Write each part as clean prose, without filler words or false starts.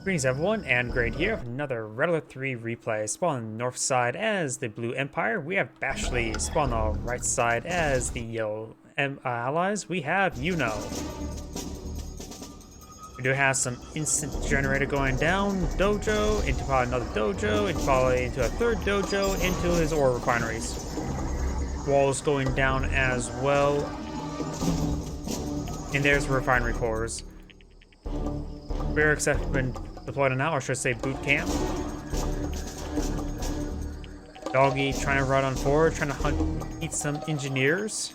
Greetings everyone, and Grade here with another Red Alert 3 replay. Spawn on the north side as the Blue Empire. We have Bashley. Spawn on the right side as the Yellow Allies. We have Yuno. We do have some instant generator going down. Dojo, into probably another dojo, into probably into a third dojo, into his ore refineries. Walls going down as well. And there's refinery cores. Barracks have been deployed now, or should I say boot camp. Doggy trying to run on forward, trying to eat some engineers.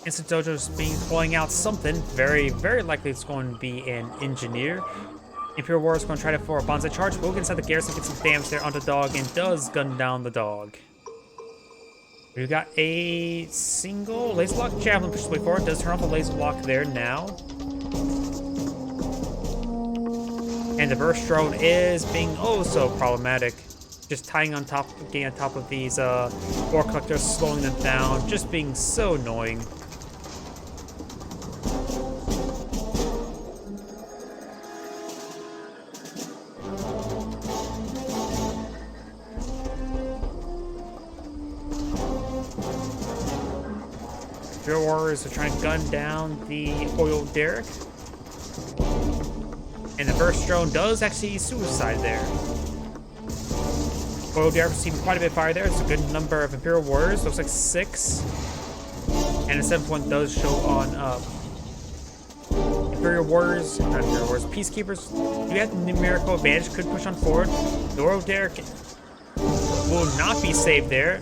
Instant Dojo's being pulling out something. Very likely it's going to be an engineer. Imperial War is going to try to for a bonsai charge. We'll get inside the garrison, get some damage there on the dog, and does gun down the dog. We've got a single laser lock javelin pushes way forward. Does turn off the laser lock there now. And the burst drone is being oh so problematic. Just tying on top, getting on top of these ore collectors, slowing them down, just being so annoying. Imperial Warriors are trying to gun down the oil derrick. And the burst drone does actually suicide there. Oil derrick receiving quite a bit of fire there. It's a good number of Imperial Warriors. Looks like 6. And a 7th one does show on up. Imperial Warriors, not Imperial Warriors, Peacekeepers do have the numerical advantage, could push on forward. The oil derrick will not be saved there.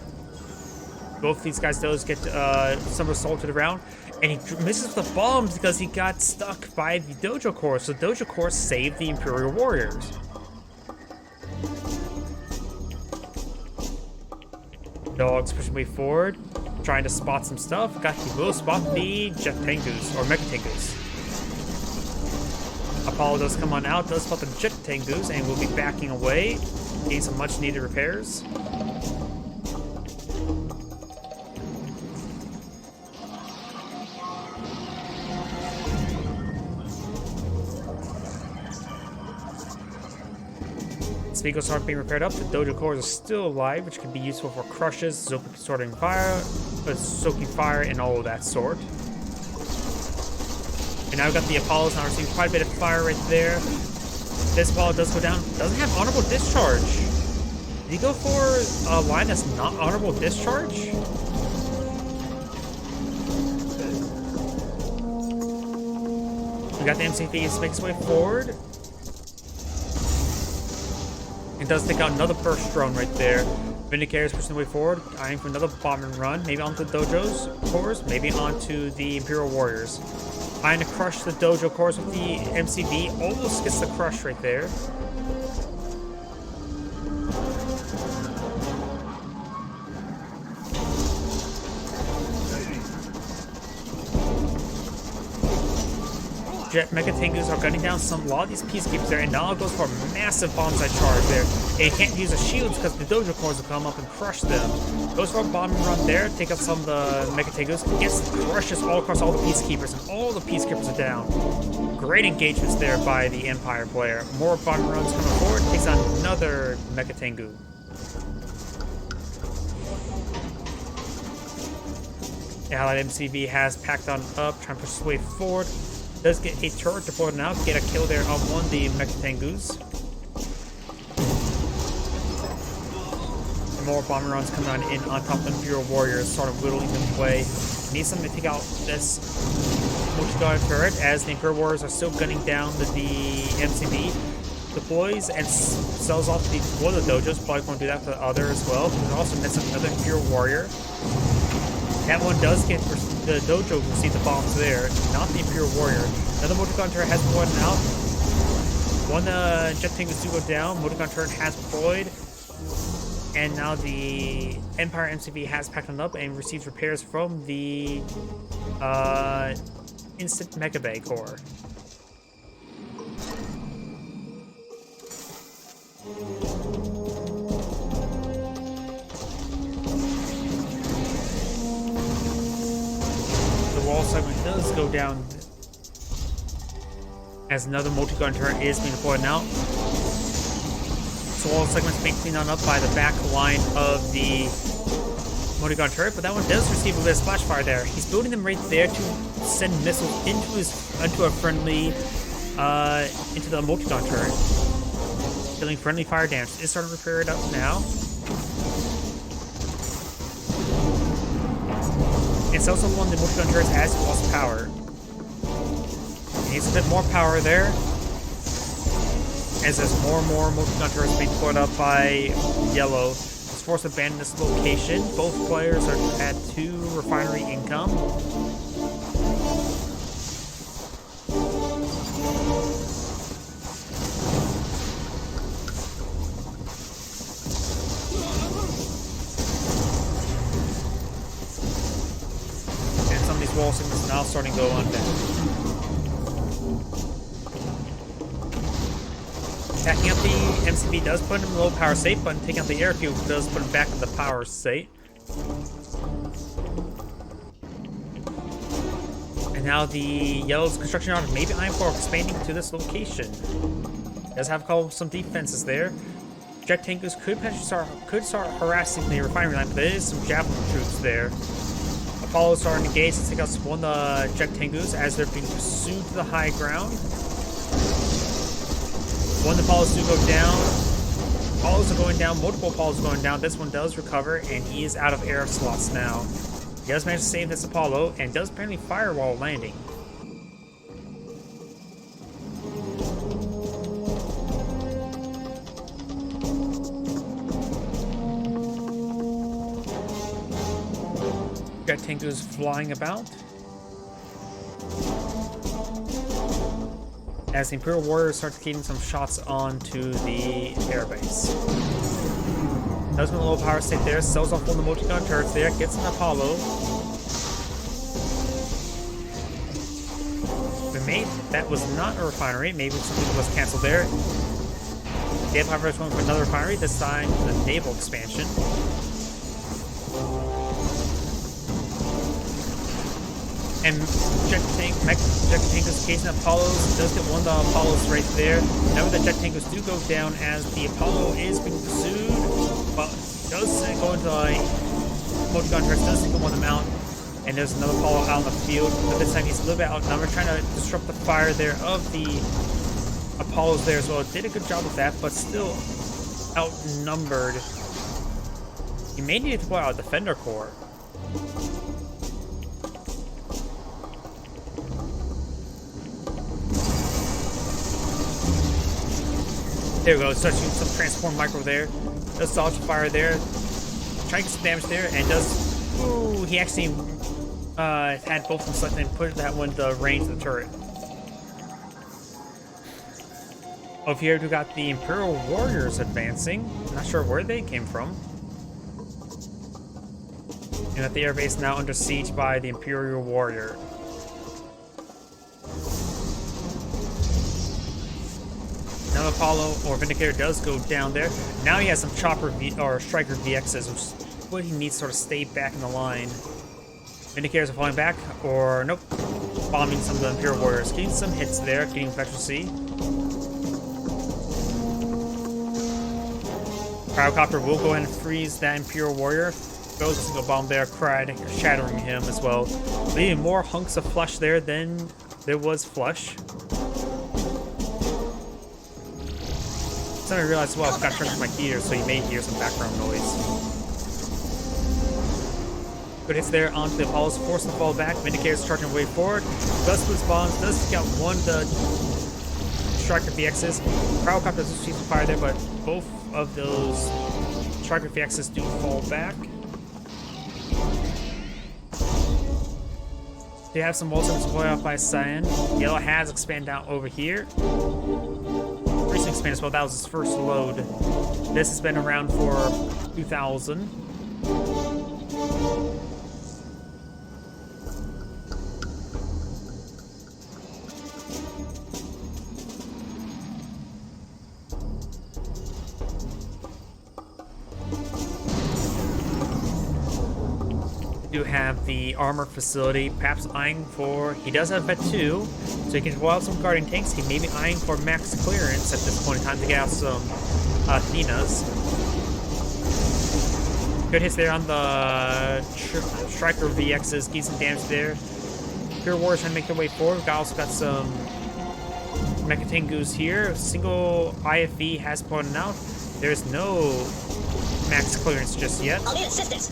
Both these guys does get some assault to the round, and he misses the bombs because he got stuck by the Dojo Corps. So Dojo Corps saved the Imperial Warriors. Dogs pushing way forward, trying to spot some stuff. He will spot the Jet Tengus, or Mega Tengus. Apollo does come on out, does spot the Jet Tengus, and will be backing away, getting some much needed repairs. Vehicles aren't being repaired up. The Dojo cores are still alive, which can be useful for crushes, soaking fire, and all of that sort. And now we've got the Apollos now receiving quite a bit of fire right there. This Apollo does go down. Doesn't have honorable discharge. Did he go for a line that's not honorable discharge? We got the MCVs make its way forward. It does take out another burst drone right there. Vindicator's pushing the way forward, eyeing for another bomb and run. Maybe onto the Dojo's cores, maybe onto the Imperial Warriors. Trying to crush the Dojo cores with the MCV. Almost gets the crush right there. Jet Mega Tengus are gunning down a lot of these Peacekeepers there, and now it goes for a massive bonsai charge there. And he can't use the shields because the Dojo cores will come up and crush them. Goes for a bomb and run there, take out some of the Mega Tengus, crushes all across all the Peacekeepers, and all the Peacekeepers are down. Great engagements there by the Empire player. More bomb and runs coming forward, takes out another Mega Tengu. The Allied MCV has packed on up, trying to push his way forward. Does get a turret deployed now, get a kill there on one of the Mega Tengus. And more bomber runs coming on in on top of the Imperial Warriors, sort of whittling them away. Needs something to take out this multi-gun turret as the Imperial Warriors are still gunning down the MCV. Deploys and sells off one of the dojos, probably going to do that for the other as well. But also missing another Imperial Warrior. That one does get the Dojo receive the bombs there, not the Imperial Warrior. Another multi-gun turret has one out. One Jet Tengus do go down. Multi-gun turret has deployed. And now the Empire MCV has packed on up and receives repairs from the Instant Mega Bay Core. segment does go down as another multi-gun turret is being deployed now. So all segments being cleaned on up by the back line of the multi-gun turret, but that one does receive a bit of splash fire there. He's building them right there to send missiles into a friendly, into the multi-gun turret. Dealing friendly fire damage. It's starting to repair it up now. It's also one of the multi-gun turrets has lost power. He needs a bit more power there, as there's more and more multi-gun turrets being put up by yellow. It's forced to abandon this location. Both players are at 2 refinery income. And some of these wall segments are now starting to go unbound. Attacking up the MCB does put him in low power state, but taking out the airfield does put him back in the power state. And now the yellow's construction yard, maybe Iron Force expanding to this location. Does have some defenses there. Jet tankers could start harassing the refinery line, but there is some javelin troops there. Apollo's starting to engage to take out one of the jet tankers as they're being pursued to the high ground. One of the Apollos do go down. Apollos are going down. Multiple Apollos are going down. This one does recover, and he is out of air slots now. He does manage to save this Apollo, and does apparently fire while landing. Got tankers flying about. As the Imperial Warriors start getting some shots onto the airbase. Does win a low power state there, sells off one of the multi-gun turrets there, gets an Apollo. That was not a refinery, maybe something was cancelled there. The Empire is going for another refinery, this time the naval expansion. And jet tankers casing Apollos does get one of the Apollos right there. Now the jet tankers do go down as the Apollo is being pursued, but does go into a multi-gun turret, does take one of them out. And there's another Apollo out in the field, but this time he's a little bit outnumbered, trying to disrupt the fire there of the Apollos there as well. Did a good job with that, but still outnumbered. He may need to deploy out a Defender Corps. There we go, starts shooting some transform micro there. Does dodge fire there. Trying to get some damage there, and does. Ooh, he actually had both of them selected and put that one to range of the turret. Over here, we got the Imperial Warriors advancing. Not sure where they came from. And that the airbase now under siege by the Imperial Warrior. Now Apollo or Vindicator does go down there. Now he has some chopper or striker VXs, which is what he needs to sort of stay back in the line. Vindicators are falling back, or nope, bombing some of the Imperial Warriors. Getting some hits there, getting efficiency. Pyrocopter will go ahead and freeze that Imperial Warrior. Goes a single bomb there, shattering him as well. Leaving more hunks of flesh there than there was flesh. Suddenly realized, well, I've got to turn my heater, so you may hear some background noise. Good hits there onto the Apollos, force them to fall back. Vindicator's charging away forward. Does split bombs, does take out one of the Striker VXs. Pyrocopter does receive some fire there, but both of those Striker VXs do fall back. They have some walls deployed out by Cyan. Yellow has expanded out over here. Recently expanded as well. That was his first load. This has been around for 2000. do have the armor facility, perhaps eyeing for... He does have vet 2, so he can pull out some guarding tanks. He may be eyeing for max clearance at this point in time to get out some Athenas. Good hits there on the Striker VXs, decent damage there. Pure Warriors trying to make their way forward. We've also got some Mecha Tengus here. Single IFV has pointed out there's no max clearance just yet. I'll need assistance.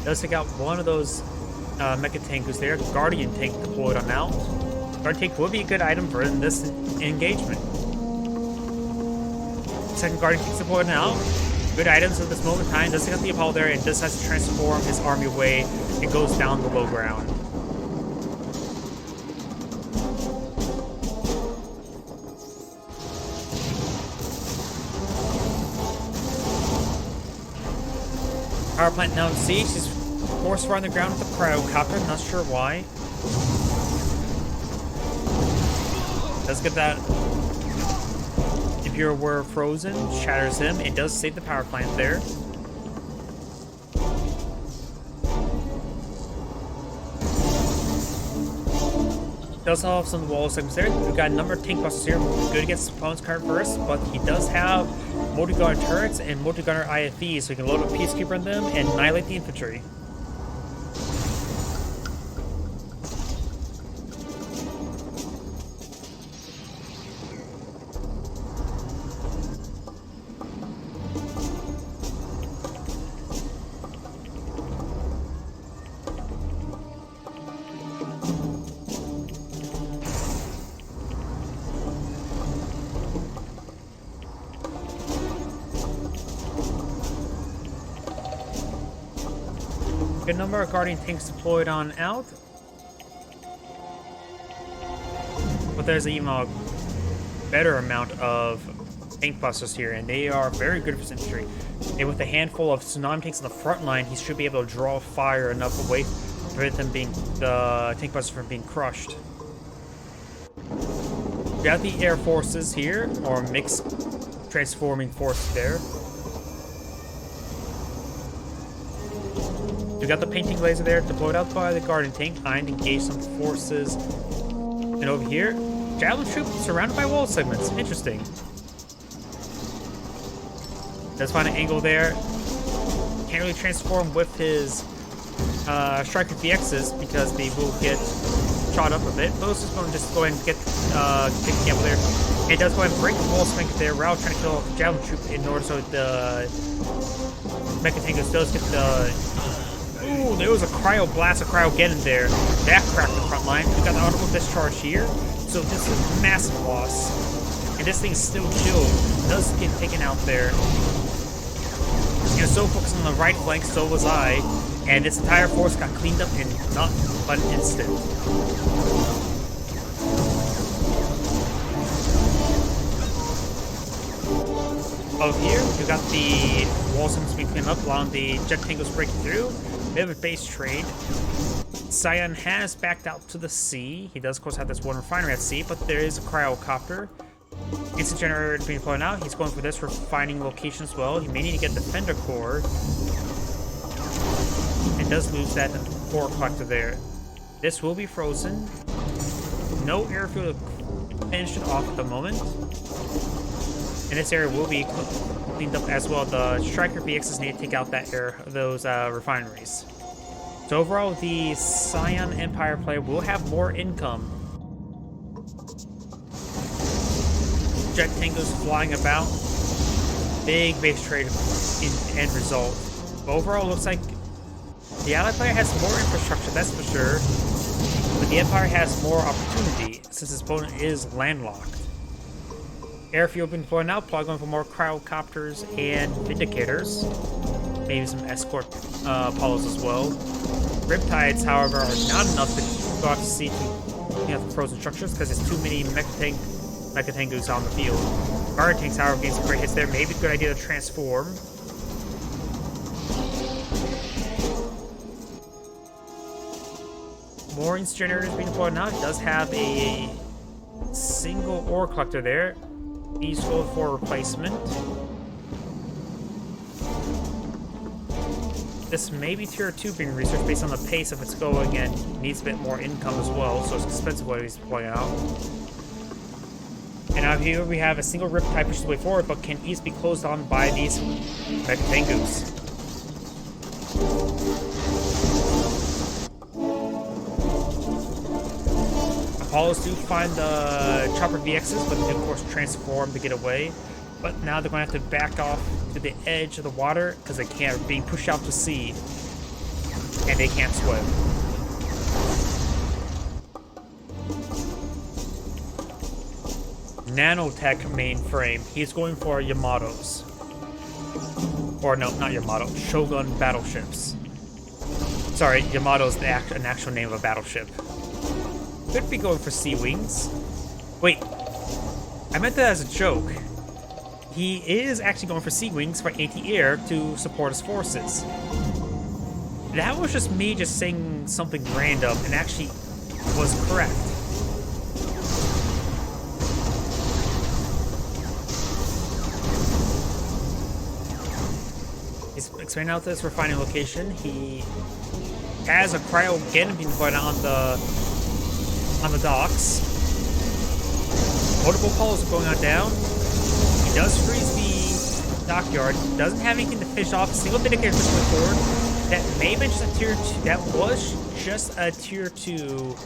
Does take out one of those Mecha Tengus there. Guardian tank deployed on out. Guardian tank would be a good item for in this engagement. Second Guardian tank deployed now. Good items at this moment in time. Does take out the Apollo there and does have to transform his army away and goes down the low ground. Power plant now in siege. He's forced around the ground with the cryocopter. Not sure why. Does get that Imperial Warrior frozen. Shatters him. It does save the power plant there. Does have some wall segments there. We've got a number of tank busters here. Good against opponent's current burst, but he does have multi-gunner turrets and multi-gunner IFVs, so he can load a Peacekeeper on them and annihilate the infantry. Good number of Guardian tanks deployed on out. But there's even a better amount of tank busters here, and they are very good for infantry. And with a handful of tsunami tanks on the front line, he should be able to draw fire enough away to prevent them being the tank busters from being crushed. We got the air forces here, or mixed transforming force there. We got the painting laser there deployed out by the Guardian tank, eyeing to engage some forces. And over here, Javelin troop surrounded by wall segments. Interesting. Does find an angle there. Can't really transform with his Striker VXs because they will get shot up a bit. Those just going to just go ahead and get the ammo there. And it does go ahead and break the wall segment there. Rao trying to kill the Javelin troop in order so the Mecha Tangus does get the... Ooh, there was a cryo blast, a cryo get in there. That cracked the front line. We got the audible discharge here. So this is a massive loss. And this thing's still chilled. It does get taken out there. He was so focused on the right flank, so was I. And its entire force got cleaned up in not but an instant. Over here, we got the wall segments being cleaned up, allowing the jet tangles breaking through. Bit of a base trade. Scion has backed out to the sea. He does, of course, have this one refinery at sea, but there is a cryocopter. Instant generator being deployed out. He's going for this refining location as well. He may need to get Defender Core. And does lose that core collector there. This will be frozen. No airfield to finish it off at the moment. And this area will be cleaned up as well. The Striker VXs need to take out that those refineries. So overall, the Scion Empire player will have more income. Jet Tangos flying about. Big base trade in end result. But overall, looks like the Allied player has more infrastructure, that's for sure. But the Empire has more opportunity since his opponent is landlocked. Airfield being deployed now, probably going for more cryocopters and Vindicators. Maybe some escort Apollos as well. Riptides, however, are not enough to go out to sea to the frozen structures because there's too many Mecha Tengus on the field. Guard tanks, however, getting some great hits there. Maybe a good idea to transform. more generators being deployed now. He does have a single ore collector there. He's going for a replacement. This may be tier 2 being researched based on the pace of it's going and needs a bit more income as well, so it's expensive what he's deploying out. And out here we have a single Riptide pushes the way forward, but can easily be closed on by these Mega Tengus. Apollos do find the Chopper VXs, but they do of course transform to get away. But now they're going to have to back off to the edge of the water because they can't be pushed out to sea and they can't swim. Nanotech mainframe. He's going for Yamatos. Or no, not Yamato. Shogun battleships. Sorry, Yamato's an actual name of a battleship. Could be going for Sea Wings. Wait, I meant that as a joke. He is actually going for Sea Wings for anti-air to support his forces. That was just me just saying something random and actually was correct. He's expanding out this refining location. He has a cryo again being deployed on the docks. Multiple calls are going on down. He does freeze the dockyard. Doesn't have anything to finish off. A single bit of character forward. That may have been just a tier 2. That was just a tier 2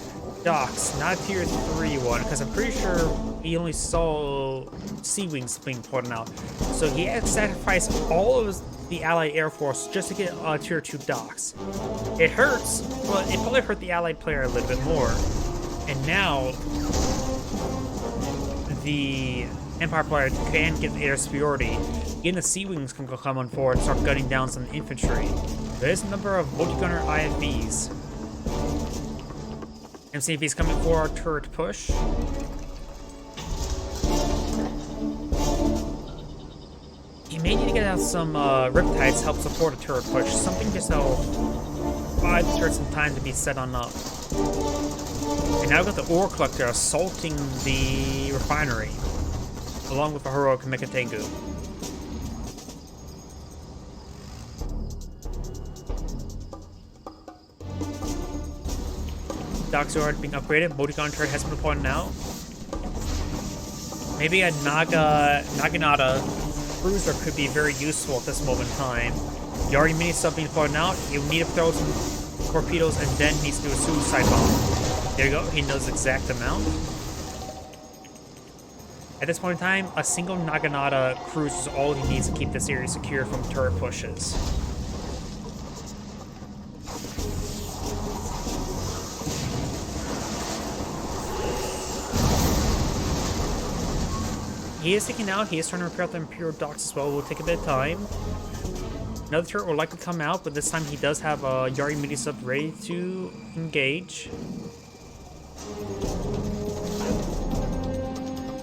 docks, not a tier 3 one, because I'm pretty sure he only saw Sea Wings being put out. So he had to sacrifice all of the Allied Air Force just to get tier 2 docks. It hurts, but it probably hurt the Allied player a little bit more. And now the Empire player can get air superiority. Again, the Sea Wings can come on forward and start gunning down some infantry. There's a number of multi-gunner IFVs. MCVs coming for our turret push. He may need to get out some Riptides to help support a turret push. Something just to buy the turrets some time to be set on up. And now we've got the ore collector assaulting the refinery, along with a heroic Mecha Tengu. Docks are being upgraded. Multi-gun turret has been deployed now. Maybe a Naginata cruiser could be very useful at this moment in time. You already made something deployed now. You need to throw some torpedoes and then needs to do a suicide bomb. There you go. He knows the exact amount. At this point in time, a single Naginata cruise is all he needs to keep this area secure from turret pushes. He is taking out, he is trying to repair out the Imperial docks as well. It will take a bit of time. Another turret will likely come out, but this time he does have a Yari mini sub ready to engage.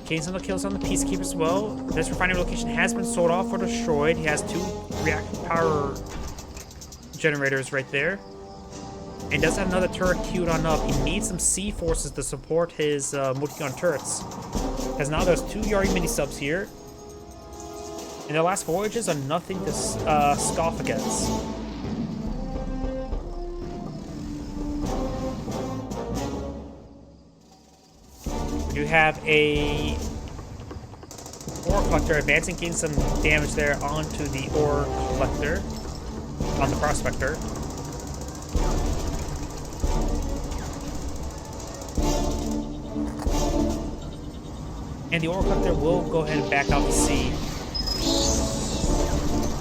Getting some of the kills on the Peacekeeper as well. This refinery location has been sold off or destroyed. He has 2 reactor power generators right there. And does have another turret queued on up. He needs some sea forces to support his multi-gun turrets. Because now there's 2 Yari mini-subs here. And their last voyages are nothing to scoff against. You have a ore collector advancing, getting some damage there onto the ore collector, on the prospector. And the ore collector will go ahead and back out to sea.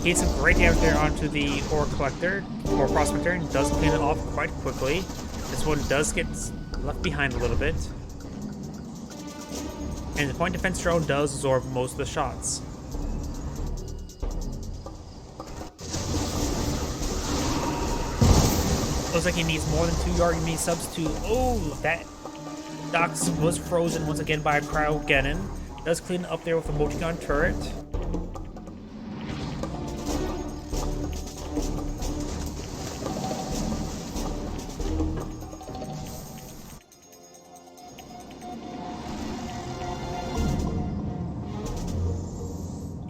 He gets some great damage there onto the ore collector, or prospector, and does clean it off quite quickly. This one does get left behind a little bit. And the point defense drone does absorb most of the shots. Looks like he needs more than 2 Yari mini subs to... Oh, that docks was frozen once again by a Cryogeddon. Does clean up there with a multi-gun turret.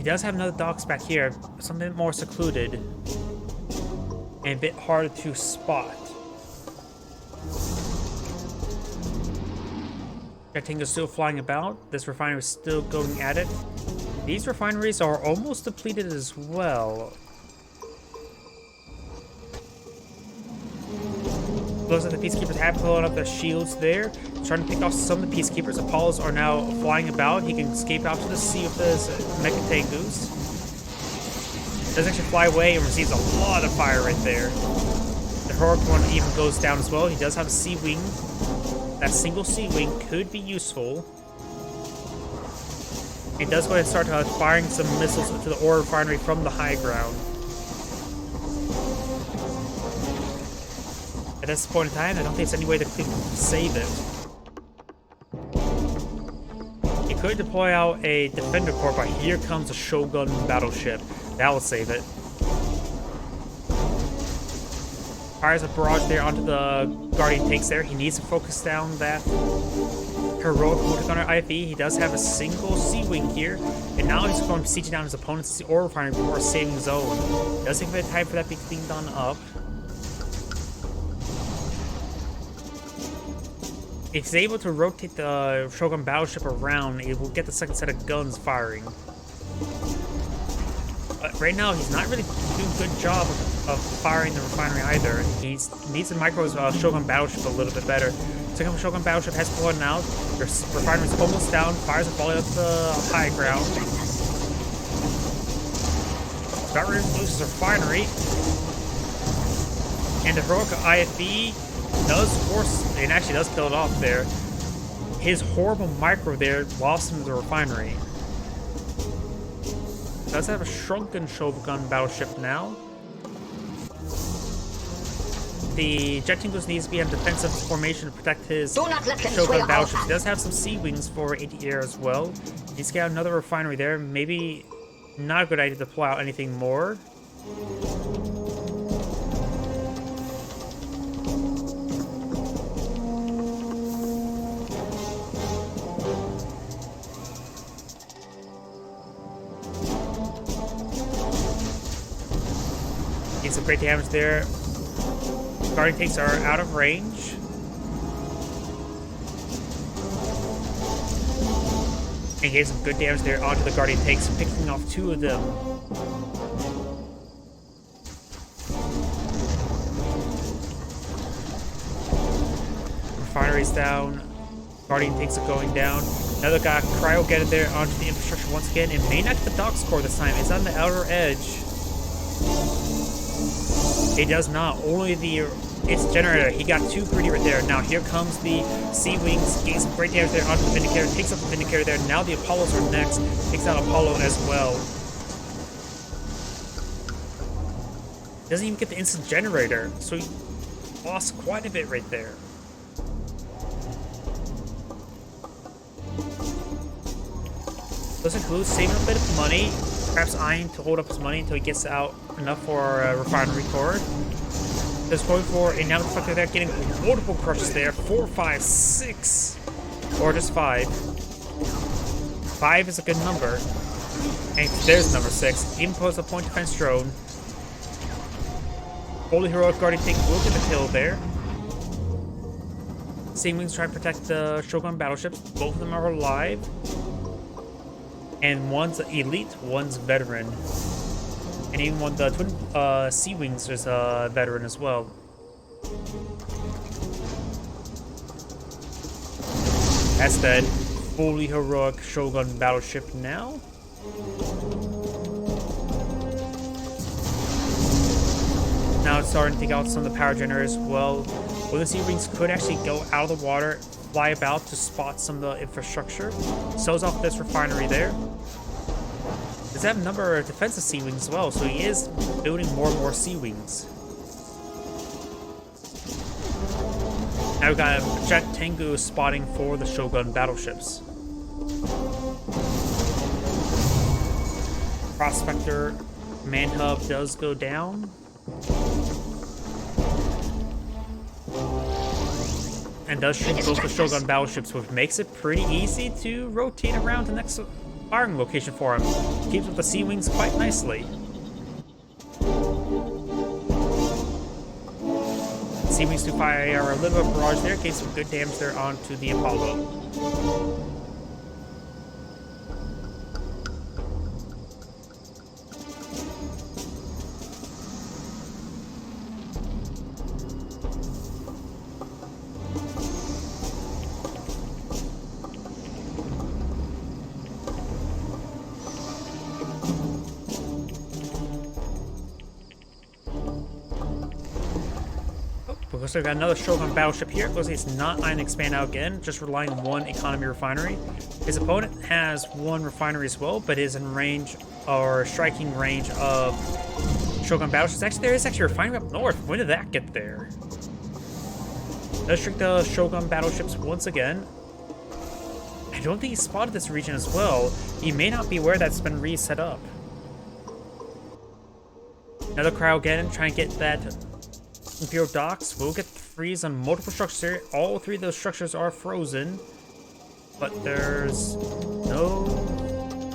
does have another docks back here, something more secluded and a bit harder to spot. Jetting is still flying about. This refinery is still going at it. These refineries are almost depleted as well. Looks like the Peacekeepers have pulled up their shields there. Trying to pick off some of the Peacekeepers. Apollos are now flying about. He can escape out to the sea with his Mecha Tengus. Does actually fly away and receives a lot of fire right there. The heroic one even goes down as well. He does have a sea wing. That single sea wing could be useful. He does go ahead and start firing some missiles into the ore refinery from the high ground. At this point in time, I don't think there's any way to save it. He could deploy out a defender corps, but here comes a Shogun battleship. That will save it. Fires a barrage there onto the Guardian tanks there. He needs to focus down that heroic Multi-Gunner IFE. He does have a single sea wing here, and now he's going to siege down his opponent's ore refinery before a saving zone. Does take a bit of time for that to be cleaned on up. If he's able to rotate the Shogun battleship around, it will get the second set of guns firing. But right now, he's not really doing a good job of firing the refinery either. He needs to micro his Shogun battleship a little bit better. Second Shogun battleship has pulled out. Their refinery is almost down. Fires are falling up the high ground. Got rid of his refinery. And the heroic IFE does force, and actually does kill it off there. His horrible micro there lost him to the refinery. Does have a shrunken Shogun battleship now. The Jet Tingles needs to be in defensive formation to protect his Shogun battleships. He does have some sea wings for anti-air as well. He's got another refinery there. Maybe not a good idea to deploy out anything more. Some great damage there. Guardian tanks are out of range. And gave some good damage there onto the Guardian tanks, picking off two of them. Refinery's down. Guardian tanks are going down. Another guy, Cryo, get in there onto the infrastructure once again. It may not get the dock score this time. It's on the outer edge. It does not. Only its generator. He got too greedy right there. Now here comes the Sea Wings. Getting some great damage there onto the Vindicator. Takes out the Vindicator there. Now the Apollos are next. Takes out Apollo as well. Doesn't even get the instant generator. So he lost quite a bit right there. Looks like Blue's saving a bit of money. Perhaps eyeing to hold up his money until he gets out enough for a refinery core. Just going for a now deflector there, getting multiple crushes there. 4, 5, 6, or just 5. 5 is a good number. And there's number 6. Impose a point defense drone. Holy Heroic Guardian tank will get the kill there. Sea Wings try to protect the Shogun battleships. Both of them are alive. And one's elite, one's veteran. And even one, the twin Sea Wings is a veteran as well. That's that fully heroic Shogun battleship now. Now it's starting to take out some of the power generators as well. Well, the Sea Wings could actually go out of the water, fly about to spot some of the infrastructure. Sells off this refinery there. Does have a number of defensive Sea Wings as well, so he is building more and more Sea Wings. Now we've got a Jet Tengu spotting for the Shogun battleships. Prospector Man Hub does go down. And does shoot both the Shogun battleships, which makes it pretty easy to rotate around the next firing location for him. Keeps with the Sea Wings quite nicely. Sea Wings do fire a little bit of barrage there, gave some good damage there onto the Apollo. Looks like we got another Shogun battleship here. Looks like it's not eyeing to expand out again, just relying on one economy refinery. His opponent has one refinery as well, but is in range or striking range of Shogun battleships. Actually, there is actually a refinery up north. When did that get there? Let's trick the Shogun battleships once again. I don't think he spotted this region as well. He may not be aware that's been reset up. Another crowd again, trying to get that Imperial docks. Will get freeze on multiple structures here. All three of those structures are frozen, but there's no.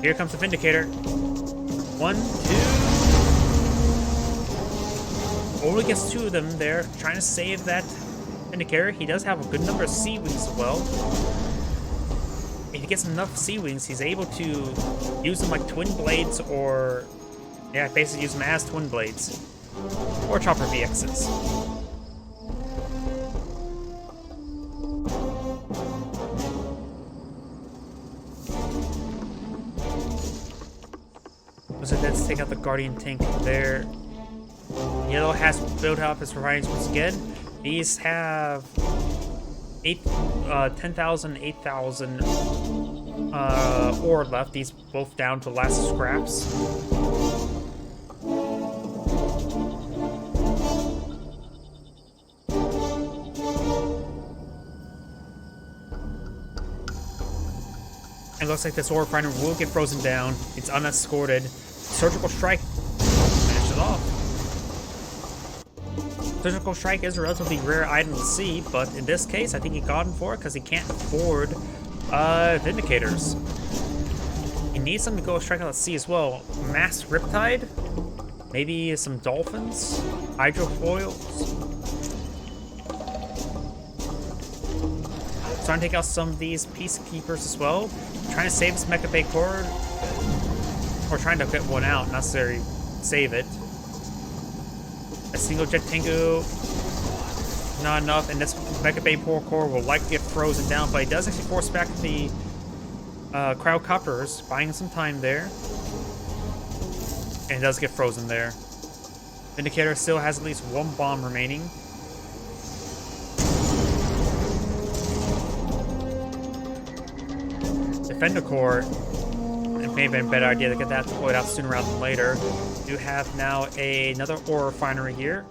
Here comes the Vindicator. 1, 2. Only gets 2 of them there, trying to save that Vindicator. He does have a good number of Sea Wings as well. If he gets enough Sea Wings, he's able to use them like twin blades, or yeah, basically use them as twin blades. Or chopper VXs. So let's take out the Guardian tank there. Yellow has built up his refineries once again. These have 10,000, 8,000 ore left. These both down to last scraps. It looks like this ore refinery will get frozen down. It's unescorted. Surgical Strike finishes off. Surgical Strike is a relatively rare item to see, but in this case, I think he got him for it because he can't afford Vindicators. He needs something to go strike out at sea as well. Mass Riptide? Maybe some Dolphins? Hydrofoils? Trying to take out some of these Peacekeepers as well. Trying to save his Mecha Bay Core. Or trying to get one out, not necessarily save it. A single Jet Tengu, not enough, and this Mecha Bay Core will likely get frozen down, but he does actually force back the Crowdcopters, buying some time there. And it does get frozen there. Vindicator still has at least 1 bomb remaining. Defender Core, it may have been a better idea to get that deployed out sooner rather than later. We do have now another ore refinery here.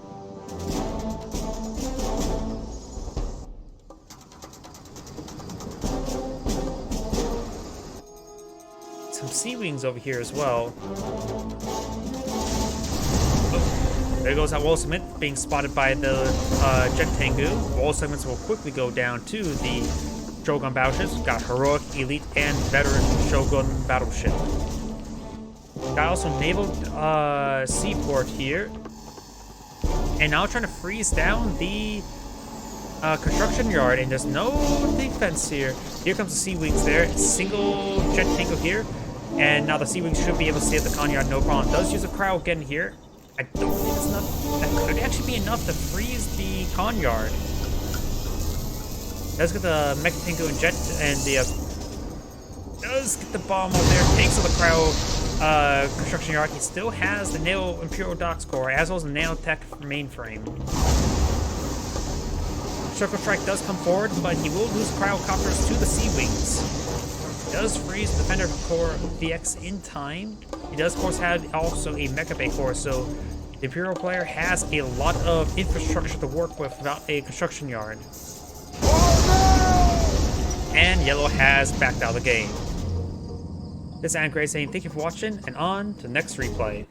Some Sea Wings over here as well. Oh, there goes that wall segment being spotted by the Jet Tengu. Wall segments will quickly go down to the Shogun battleships. Got heroic, elite, and veteran Shogun battleship. Got also naval seaport here, and now trying to freeze down the construction yard. And there's no defense here. Here comes the Sea Wings there. Single Jet Tango here, and now the Sea Wings should be able to save the con yard no problem. Does use a crowd again here. I don't think it's enough. That could actually be enough to freeze the con yard. Does get the Mecha Tengu and Jet, and the does get the bomb over there. Takes out the crowd construction yard. He still has the Nail Imperial Docks core, as well as the Nanotech mainframe. Circle Strike does come forward, but he will lose Crowdcopters to the Sea Wings. He does freeze the Defender Core VX in time. He does, of course, have also a Mecha Bay core, so the Imperial player has a lot of infrastructure to work with without a construction yard. And Yellow has backed out of the game. This is Anne Gray saying thank you for watching, and on to the next replay.